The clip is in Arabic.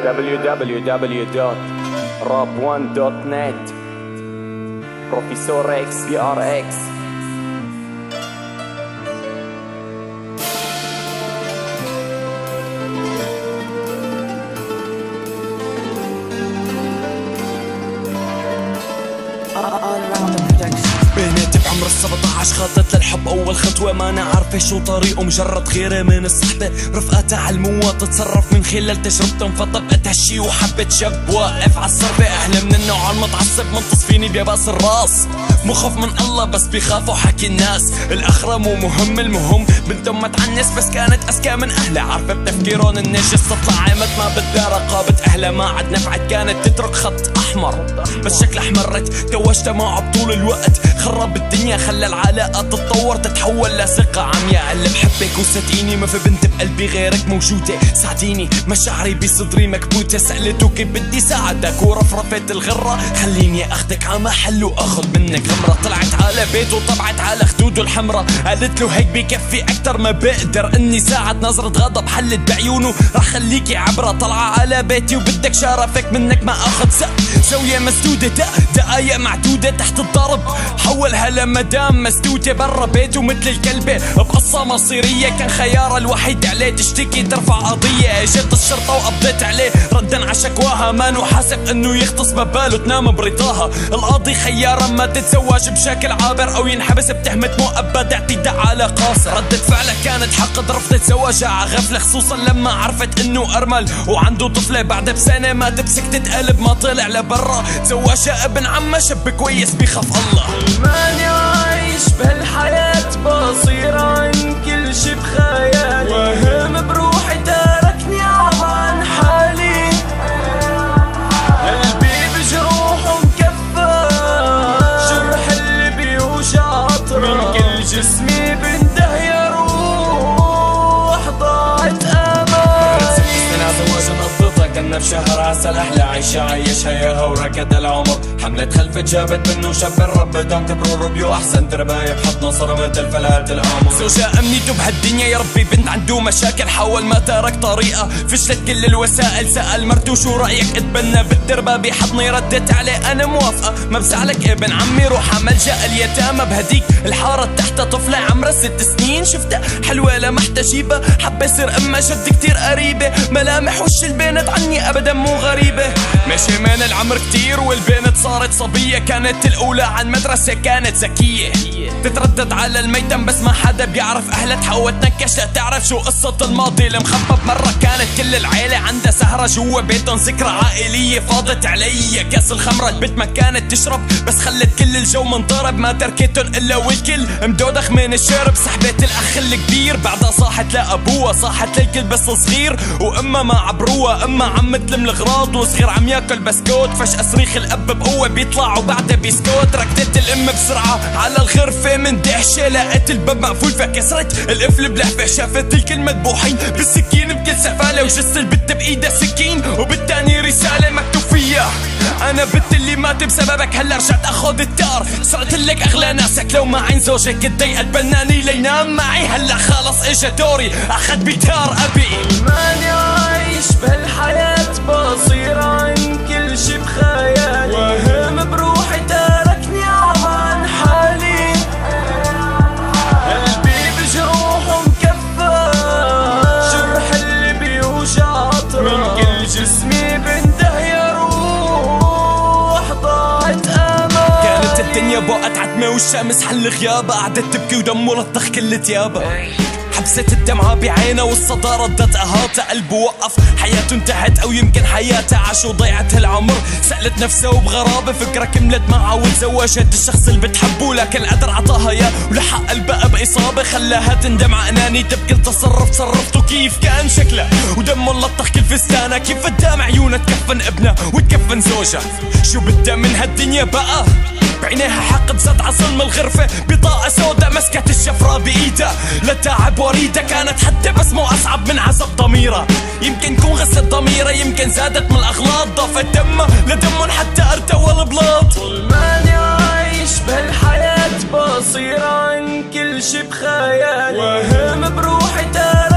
www.rap1.net Professor X VRX. بناتي بعمر 17 خطت للحب اول خطوه، ما انا عارفه شو طريقه، مجرد غيره من الصحبه، رفقاتها علموها تتصرف من خلال تجربتهم، فطبقت هالشي وحبت شاب واقف عالصربه، اهلا من النوع المتعصب منتصفيني بيباس الراس، مو خوف من الله بس بيخافوا حكي الناس، الاخره مو مهم، المهم بنتهم ما تعنس بس كانت اذكى من اهلها، عارفه بتفكيرون النجس تطلع عامت ما بدها رقابه اهلها، ما عاد نفعت كانت تترك خط احمر بس شكلها احمرت، توجتها معه بطول الوقت، خرب الدنيا خلى العلاقة تتطور تتحول لثقة عمياء، اللي بحبك وصدقيني ما في بنت بقلبي غيرك موجودة، ساعديني مشاعري بصدري مكبوتة، سألته كيف بدي ساعدك ورفرفت الغرة، خليني اخدك ع محل واخد منك غمرة، طلعت على بيته وطبعت على خدوده الحمرة، قالت له هيك بكفي اكتر ما بقدر اني ساعد، نظرة غضب حلت بعيونه رح خليكي عبرة، طلعة على بيتي وبدك شرفك منك ما اخد زاوية مسدودة، دقايق معدودة تحت الضرب، حولها لمدام مسدودة برا بيته مثل الكلبة، بقصة مصيرية كان خيارها الوحيد عليه تشتكي ترفع قضية، اجت الشرطة وقبضت عليه ردا على شكواها، مانو حاسب انه يختص بباله تنام برضاها، القاضي خيارها ما تتزوج بشكل عابر او ينحبس بتهمة مؤبد اعتداء على قاصر، ردة فعلها كانت حق رفضت تتزوجها على غفلة، خصوصا لما عرفت انه ارمل وعنده طفلة، بعد بسنة ما تمسك تقلب ما طلع لبرا، تزوجها ابن عمه شاب كويس بيخاف الله، ماني عايش بهالحياة بصير عن كل شي بخيال، واهم بروحي تركني عن حالي، قلبي بجروح ومكفى، جرح اللي بيوجع عطرة، من كل جسمي بنده يا روح ضاعت امالي، كنا بشهر عسل احلى عيشة عيشها ياها وركض العمر، حملة خلفت جابت منه شاب الرب دام تبرو ربيو احسن ترباية بحط نصر مثل فلات القمر، زوجها امنيته بهالدنيا يا ربي بنت عنده مشاكل، حاول ما ترك طريقة فشلت كل الوسائل، سأل مرته شو رأيك اتبنى بالتربة بحضني، ردت عليه انا موافقة ما بزعلك ابن عمي، روح ملجأ اليتامى بهديك الحارة تحت طفلة عمرها 6 سنين، شفتها حلوة لمحتها جيبة، حابة يصير امها جد كتير قريبة، ملامح وش البنت عني ابدا مو غريبة، ماشي من العمر كتير والبنت صارت صبية، كانت الاولى عن مدرسة كانت ذكية، تتردد على الميتم بس ما حدا بيعرف اهلها، تحاول تنكش لتعرف شو قصة الماضي المخبب، مرة كانت كل العيلة عندها سهرة جوا بيتهم، ذكرى عائلية فاضت علي كاس الخمرة، البنت ما كانت تشرب بس خلت كل الجو منضرب، ما تركتن الا والكل مدودخ من الشرب، سحبت الاخ الكبير بعدها صاحت لابوها، صاحت للكل بس صغير وامها ما عبروها، امها عم تلم الغراض وصغير عم ياكل بسكوت، فجأة صريخ الاب بقوة بيطلع وبعدها بيسكوت، ركضت الام بسرعة على الغرفة من دهشة، لقيت الباب مقفول فكسرت القفل بلهفة، شافت الكل مذبوحين بالسكين بكل سفالة، وجثة البت بايدها سكين وبالتاني رسالة مكتوب فيها انا بنت اللي مات بسببك، هلا رجعت اخذ الدار، صرت لك اغلى ناسك، لو ما عين زوجك اتضايقت بناني لينام معي، هلا خلص اجا دوري اخذ بتار ابي، ماني عايش بهالحياة بصير عن كل شي بخيال، واهم بروحي تركني عن حالي، قلبي بجروح ومكفى، جرح اللي بيوجع عطرة، من كل جسمي بنده يا روح ضاعت امالي، كانت الدنيا بوقت عتمة والشمس حل غيابها، قعدت تبكي ودمه لطخ كل ثيابها، حبست الدمعة بعينها والصدى ردت اهاتها، قلبه وقف حياته انتهت او يمكن حياتها عاش وضيعت هالعمر، سألت نفسها وبغرابة فكرة كملت معها وتزوجت الشخص اللي بتحبه، لكن القدر عطاها اياه ولحق قلبها بإصابة، خلاها تندم على اناني تبكي تصرف تصرفته كيف كان شكلها، ودمه لطخ كل فستانها، كيف قدام عيونها تكفن ابنها وتكفن زوجها، شو بدها من هالدنيا بقى، بعينيها حقد زاد عظلم الغرفة، بطاقة سودا مسكت الشفرة بإيدها، لتعب وريدها كانت حتى بس مو أصعب من عذاب ضميرها، يمكن كون غسلت ضميرها، يمكن زادت من الأغلاط، ضافت دمها لدمهم حتى ارتوى البلاط، ماني عايش بهالحياة بصير عن كل شي بخيال، واهم بروحي ترى